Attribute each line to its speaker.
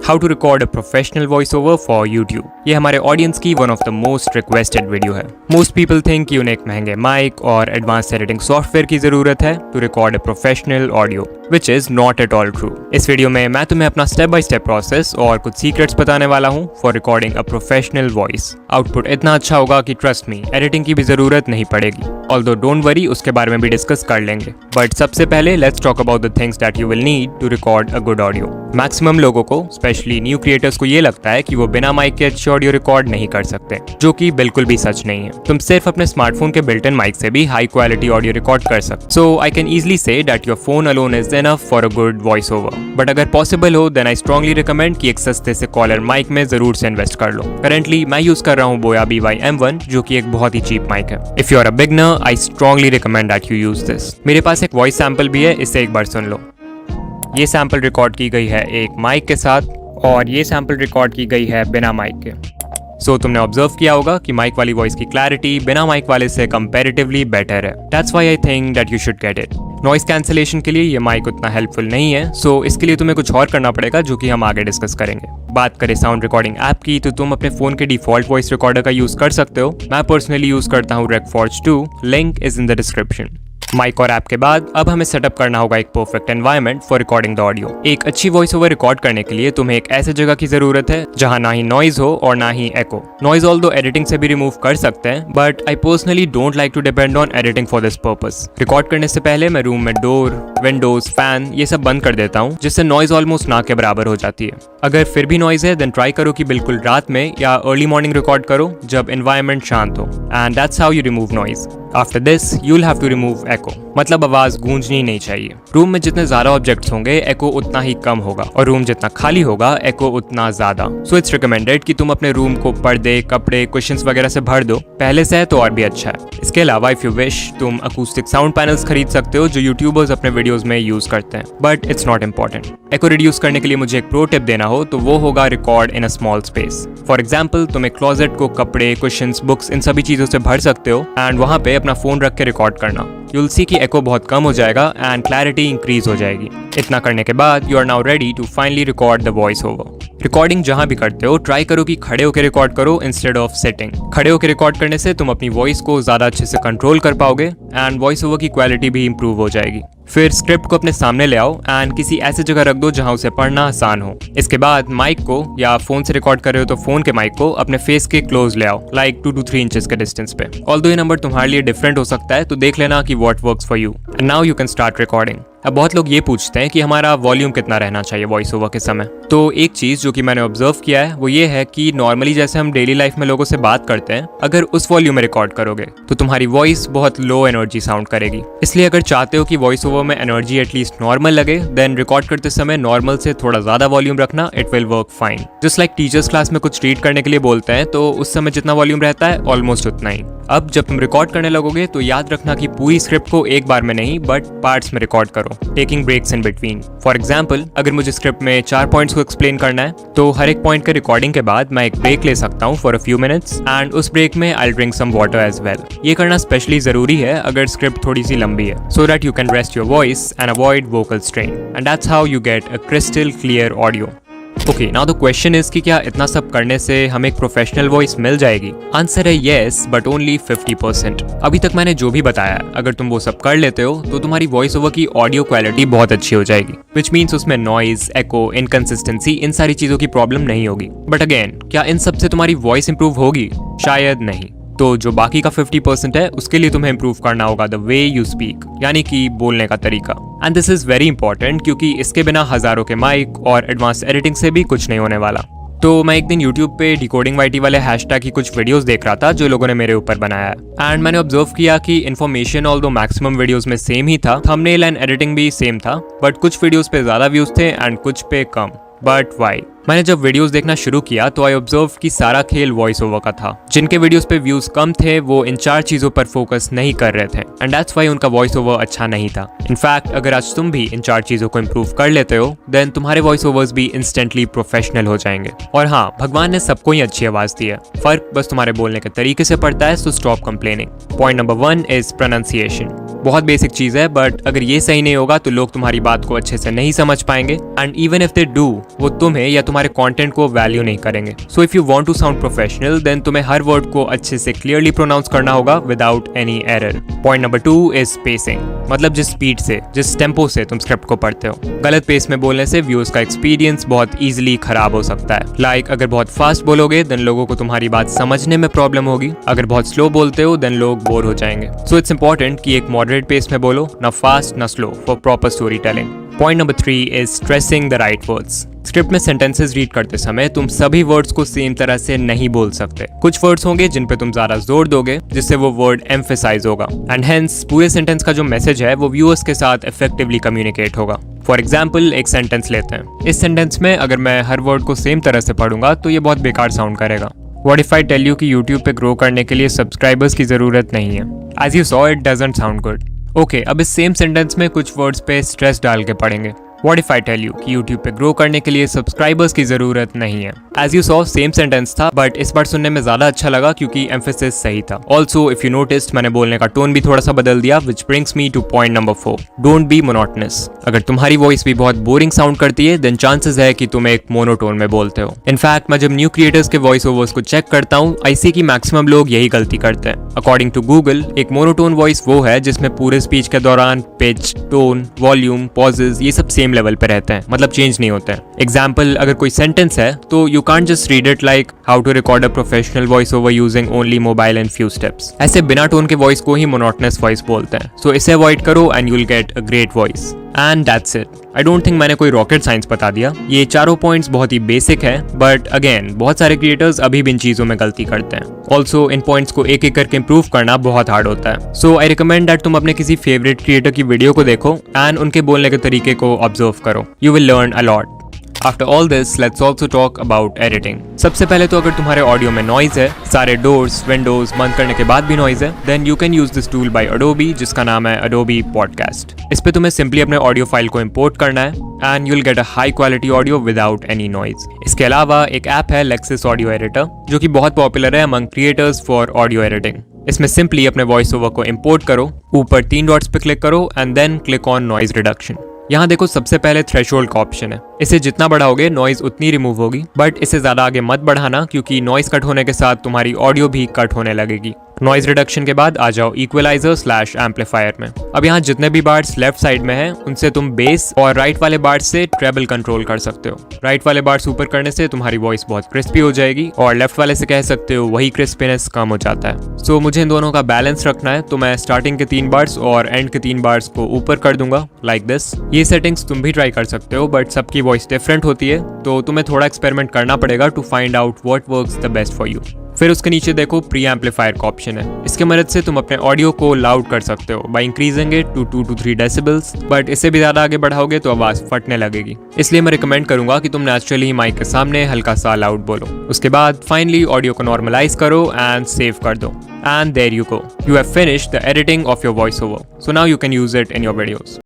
Speaker 1: How to record a professional voice over for YouTube. ये हमारे audience की one of the most requested video है। Most people think कि उन्हें एक महंगे माइक और एडवांस एडिटिंग सॉफ्टवेयर की जरूरत है to record a professional audio, which is not at all true. इस वीडियो में मैं तुम्हें अपना स्टेप बाय स्टेप प्रोसेस और कुछ सीक्रेट्स बताने वाला हूँ for recording a professional voice. Output इतना अच्छा होगा कि ट्रस्ट मी, एडिटिंग की भी जरूरत नहीं पड़ेगी। ऑल्दो डोंट वरी, उसके बारे में भी डिस्कस कर लेंगे। बट सबसे पहले let's talk about the things that you will need to record a good audio. Maximum लोगों को, स्पेशली न्यू क्रिएटर्स को, ये लगता है कि वो बिना माइक के अच्छी ऑडियो रिकॉर्ड नहीं कर सकते, जो कि बिल्कुल भी सच नहीं है। तुम सिर्फ अपने स्मार्टफोन के बिल्ट इन माइक से भी हाई क्वालिटी ऑडियो रिकॉर्ड कर सकते। So I can easily say that your phone alone is enough for a good voice over. But अगर पॉसिबल हो देन आई स्ट्रांगली रिकमेंड कि एक सस्ते से कॉलर माइक में जरूर से इन्वेस्ट कर लो। करेंटली मैं यूज कर रहा हूँ बोया BY-M1, जो कि एक बहुत ही चीप माइक है। If you are a beginner, I strongly recommend that you use this. मेरे पास एक वॉइस सैंपल भी है, इसे एक बार सुन लो। ये सैंपल रिकॉर्ड की गई है एक माइक के साथ और ये सैंपल रिकॉर्ड की गई है बिना माइक के। सो तुमने ऑब्जर्व किया होगा कि माइक वाली वॉइस की क्लैरिटी बिना माइक वाले से कंपैरेटिवली बेटर है। That's why I think that you should get it. Noise cancellation के लिए ये माइक उतना हेल्पफुल नहीं है, सो इसके लिए तुम्हें कुछ और करना पड़ेगा, जो कि हम आगे डिस्कस करेंगे। बात करें साउंड रिकॉर्डिंग ऐप की, तो तुम अपने फोन के डिफॉल्ट वॉइस रिकॉर्डर का यूज कर सकते हो। मैं पर्सनली यूज करता हूँ Recforge 2, link is in the description. Mic और ऐप के बाद अब हमें सेटअप करना होगा एक perfect environment for recording the audio. एक अच्छी वॉइस ओवर रिकॉर्ड करने के लिए तुम्हें एक ऐसे जगह की जरूरत है जहां ना ही नॉइज हो और ना ही एको। नॉइज ऑल्दो एडिटिंग से भी रिमूव कर सकते हैं, but I personally don't like to depend on editing for this purpose. Record करने से पहले मैं रूम में डोर, विंडोज, फैन ये सब बंद कर देता हूँ, जिससे नॉइज ऑलमोस्ट ना के बराबर हो जाती है। अगर फिर भी नॉइज है देन ट्राई करो कि बिल्कुल रात में या अर्ली मॉर्निंग रिकॉर्ड करो जब एनवायरनमेंट शांत हो, and that's how you remove noise. After this you will have to remove echo, मतलब आवाज गूंजनी नहीं चाहिए। रूम में जितने ज्यादा ऑब्जेक्ट्स होंगे एको उतना ही कम होगा, और रूम जितना खाली होगा एको उतना ज्यादा। सो इट्स रिकमेंडेड कि तुम अपने रूम को पर्दे, कपड़े, कुशन्स वगैरह से भर दो। पहले से है तो और भी अच्छा है। इसके अलावा इफ यू विश तुम अकूस्टिक साउंड पैनल्स खरीद सकते हो, जो यूट्यूबर्स अपने वीडियोस में यूज करते हैं, but it's not important. Echo reduce करने के लिए मुझे एक प्रो टिप देना हो तो वो होगा record in a small space. For example, तुम एक क्लोजेट को कपड़े, कुशन्स, बुक्स, इन सभी चीजों से भर सकते हो एंड वहां पे अपना फोन रख के रिकॉर्ड करना। You'll see कि एको बहुत कम हो जाएगा एंड क्लैरिटी इंक्रीज हो जाएगी। इतना करने के बाद you are now ready to finally record the voice over. Recording जहां भी करते हो ट्राई करो कि खड़े होकर रिकॉर्ड करो इंस्टेड ऑफ सिटिंग। खड़े होकर रिकॉर्ड करने से तुम अपनी वॉइस को ज्यादा अच्छे से कंट्रोल कर पाओगे एंड वॉइस ओवर की क्वालिटी भी इंप्रूव हो जाएगी। फिर स्क्रिप्ट को अपने सामने ले आओ एंड किसी ऐसे जगह रख दो जहां उसे पढ़ना आसान हो। इसके बाद माइक को, या फोन से रिकॉर्ड कर रहे हो तो फोन के माइक को अपने फेस के क्लोज ले आओ, लाइक 2 to 3 इंचेस के डिस्टेंस पे। ऑल्दो ये नंबर तुम्हारे लिए डिफरेंट हो सकता है, तो देख लेना कि what works for you. And now you can start recording. अब बहुत लोग ये पूछते हैं कि हमारा वॉल्यूम कितना रहना चाहिए वॉइस ओवर के समय। तो एक चीज जो कि मैंने ऑब्जर्व किया है वो ये है कि नॉर्मली जैसे हम डेली लाइफ में लोगों से बात करते हैं, अगर उस वॉल्यूम में रिकॉर्ड करोगे तो तुम्हारी वॉइस बहुत लो एनर्जी साउंड करेगी। इसलिए अगर चाहते हो कि वॉइस ओवर में एनर्जी एटलीस्ट नॉर्मल लगे, देन रिकॉर्ड करते समय नॉर्मल से थोड़ा ज्यादा वॉल्यूम रखना, it will work fine. Just like teachers class में कुछ रीड करने के लिए बोलते हैं तो उस समय जितना वॉल्यूम रहता है ऑलमोस्ट उतना ही। अब जब तुम रिकॉर्ड करने लगोगे तो याद रखना कि पूरी स्क्रिप्ट को एक बार में नहीं बट पार्ट्स में रिकॉर्ड करो, taking breaks in between. For example, अगर मुझे स्क्रिप्ट में 4 पॉइंट्स को एक्सप्लेन करना है तो हर एक पॉइंट के रिकॉर्डिंग के बाद मैं एक ब्रेक ले सकता हूँ for a few minutes, and उस ब्रेक में I drink some water as well. ये करना स्पेशली जरूरी है अगर स्क्रिप्ट थोड़ी सी लंबी है, so that you can rest your voice and avoid vocal strain, and that's how you get a crystal clear audio. Okay, now the question is कि क्या इतना सब करने से हमें एक प्रोफेशनल वॉइस मिल जाएगी? आंसर है येस, बट ओनली 50%। अभी तक मैंने जो भी बताया, अगर तुम वो सब कर लेते हो तो तुम्हारी वॉइस ओवर की ऑडियो क्वालिटी बहुत अच्छी हो जाएगी, विच मीन्स उसमें नॉइज, एको, इनकंसिस्टेंसी, इन सारी चीजों की प्रॉब्लम नहीं होगी। बट अगेन, क्या इन सब से तुम्हारी वॉइस इंप्रूव होगी? शायद नहीं। तो जो बाकी का 50% है उसके लिए तुम्हें इंप्रूव करना होगा द वे यू स्पीक, यानी कि बोलने का तरीका। And this is very important क्योंकि इसके बिना हजारों के माइक और एडवांस एडिटिंग से भी कुछ नहीं होने वाला। तो मैं एक दिन YouTube पे डिकोडिंग YT वाले हैशटैग की कुछ वीडियोस देख रहा था जो लोगों ने मेरे ऊपर बनाया है, एंड मैंने ऑब्जर्व किया कि इन्फॉर्मेशन ऑल्दो मैक्सिमम वीडियोस में सेम ही था, थंबनेल एंड एडिटिंग भी सेम था, बट कुछ वीडियोस पे ज्यादा व्यूज थे एंड कुछ पे कम। But why? मैंने जब वीडियोस देखना शुरू किया तो आई ऑब्जर्व कि सारा खेल वॉइस ओवर का था। जिनके वीडियोस पे व्यूज कम थे वो इन 4 चीजों पर फोकस नहीं कर रहे थे, एंड दैट्स व्हाई उनका वॉइस ओवर अच्छा नहीं था। इनफैक्ट अगर आज तुम भी इन 4 चीजों को इंप्रूव कर लेते हो देन तुम्हारे वॉइस ओवर्स भी इंस्टेंटली प्रोफेशनल हो जाएंगे। और हाँ, भगवान ने सबको ही अच्छी आवाज दी है, फर्क बस तुम्हारे बोलने के तरीके से पड़ता है, so stop complaining. Point number 1 is pronunciation. बहुत बेसिक चीज है, बट अगर ये सही नहीं होगा तो लोग तुम्हारी बात को अच्छे से नहीं समझ पाएंगे, and even if they do, वो तुम्हें या तुम्हारे कंटेंट को वैल्यू नहीं करेंगे। So if you want to sound professional, then तुम्हें हर वर्ड को अच्छे से क्लियरली प्रोनाउंस करना होगा without any error. Point number 2 is spacing, मतलब जिस स्पीड से, जिस टेम्पो से तुम स्क्रिप्ट को पढ़ते हो। गलत पेस में बोलने से व्यूअर्स का एक्सपीरियंस बहुत इजीली खराब हो सकता है। लाइक अगर बहुत फास्ट बोलोगे देन लोगों को तुम्हारी बात समझने में प्रॉब्लम होगी, अगर बहुत स्लो बोलते हो देन लोग बोर हो जाएंगे। सो इट्स इंपॉर्टेंट कि एक मॉडरेट पेस में बोलो, ना फास्ट ना slow, for proper story telling. Point number 3 is stressing the right words. Script में सेंटेंसेस रीड करते समय तुम सभी वर्ड्स को सेम तरह से नहीं बोल सकते। कुछ वर्ड्स होंगे जिन पे तुम ज्यादा जोर दोगे, जिससे वो वर्ड एम्फेसाइज होगा, एंड हेंस पूरे सेंटेंस का जो मैसेज है वो व्यूअर्स के साथ इफेक्टिवली कम्युनिकेट होगा। फॉर एग्जाम्पल, एक सेंटेंस लेते हैं। इस सेंटेंस में अगर मैं हर वर्ड को सेम तरह से पढ़ूंगा तो ये बहुत बेकार साउंड करेगा। What if I tell you कि YouTube पे ग्रो करने के लिए सब्सक्राइबर्स की जरूरत नहीं है? As you saw, it doesn't sound good. Okay, अब इस सेम सेंटेंस में कुछ वर्ड्स पे स्ट्रेस डाल के पढ़ेंगे। What if I tell you कि YouTube पे ग्रो करने के लिए सब्सक्राइबर्स की जरूरत नहीं है? As you saw, same sentence था, बट इस बार सुनने में ज्यादा अच्छा लगा क्योंकि एम्फेसिस सही था। Also, if you noticed, मैंने बोलने का टोन भी थोड़ा सा बदल दिया, which brings me to point number 4. Don't be monotonous. अगर तुम्हारी वॉइस भी बहुत बोरिंग साउंड करती है, then chances है कि तुम एक मोनोटोन में बोलते हो। इनफैक्ट मैं जब न्यू क्रिएटर्स के वॉइस ओवर्स को चेक करता हूँ, आई सी कि मैक्सिमम लोग यही गलती करते हैं। अकॉर्डिंग टू गूगल, एक मोनोटोन वॉइस वो है जिसमें पूरे स्पीच के दौरान पिच, टोन, वॉल्यूम, पॉजेज ये सब सेम लेवल पे रहते हैं, मतलब चेंज नहीं होते हैं। एग्जाम्पल, अगर कोई सेंटेंस है तो you can't just read it like how to record a professional voice over using only mobile and few steps. ऐसे बिना टोन के वॉइस को ही मोनोटोनस वॉइस बोलते हैं। सो इसे अवॉइड करो and you will get a great voice. And that's it. I don't think मैंने कोई रॉकेट साइंस बता दिया। ये चारों पॉइंट्स बहुत ही बेसिक है, बट अगेन बहुत सारे क्रिएटर्स अभी भी इन चीजों में गलती करते हैं। ऑल्सो इन पॉइंट्स को एक एक करके इंप्रूव करना बहुत हार्ड होता है। सो आई रिकमेंड दैट तुम अपने किसी फेवरेट क्रिएटर की वीडियो को देखो एंड उनके बोलने के तरीके को ऑब्जर्व करो। You will learn a lot. After all this, let's also talk about editing. सबसे पहले तो अगर तुम्हारे ऑडियो में नॉइज है, सारे डोर्स, विंडोज बंद करने के बाद भी नॉइज है, then you can use this tool by Adobe जिसका नाम है Adobe Podcast. इस पे तुम्हें सिंपली अपने ऑडियो फाइल को इंपोर्ट करना है and you'll get a high quality audio without any noise. इसके अलावा एक ऐप है Lexis Audio Editor जो कि बहुत पॉपुलर है among creators for audio editing. इसमें सिंपली अपने वॉइस ओवर को इंपोर्ट करो, ऊपर 3 डॉट्स पे क्लिक करो and then click on noise reduction. यहाँ देखो सबसे पहले थ्रेशोल्ड का ऑप्शन है। इसे जितना बढ़ाओगे नॉइज उतनी रिमूव होगी, बट इसे ज्यादा आगे मत बढ़ाना क्योंकि नॉइज कट होने के साथ तुम्हारी ऑडियो भी कट होने लगेगी। नॉइज रिडक्शन के बाद आ जाओ इक्वलाइजर/एम्पलीफायर में। अब यहाँ जितने भी बार्स लेफ्ट साइड में हैं उनसे तुम बेस और राइट वाले बार्स से ट्रेबल कंट्रोल कर सकते हो। राइट वाले बार्स ऊपर करने से तुम्हारी वॉइस बहुत क्रिस्पी हो जाएगी और लेफ्ट वाले से कह सकते हो वही क्रिस्पीनेस कम हो जाता है। सो मुझे इन दोनों का बैलेंस रखना है, तो मैं स्टार्टिंग के 3 बार्स और एंड के 3 बार्स को ऊपर कर दूंगा लाइक दिस। ये सेटिंग्स तुम भी ट्राई कर सकते हो, बट सबकी वॉइस डिफरेंट होती है तो तुम्हें थोड़ा एक्सपेरिमेंट करना पड़ेगा to find out what works the best for you. फिर उसके नीचे देखो प्री एम्पलीफायर का ऑप्शन है। इसके मदद से तुम अपने ऑडियो को लाउड कर सकते हो by increasing it to 2 to 3 decibels, but इससे भी ज्यादा आगे बढ़ाओगे तो आवाज फटने लगेगी। इसलिए मैं रिकमेंड करूंगा कि तुम नेचुरली माइक के सामने हल्का सा लाउड बोलो। उसके बाद फाइनली ऑडियो को नॉर्मलाइज करो एंड सेव कर दो। And there you go, you have finished the editing of your voice over. So now you can use it in your videos.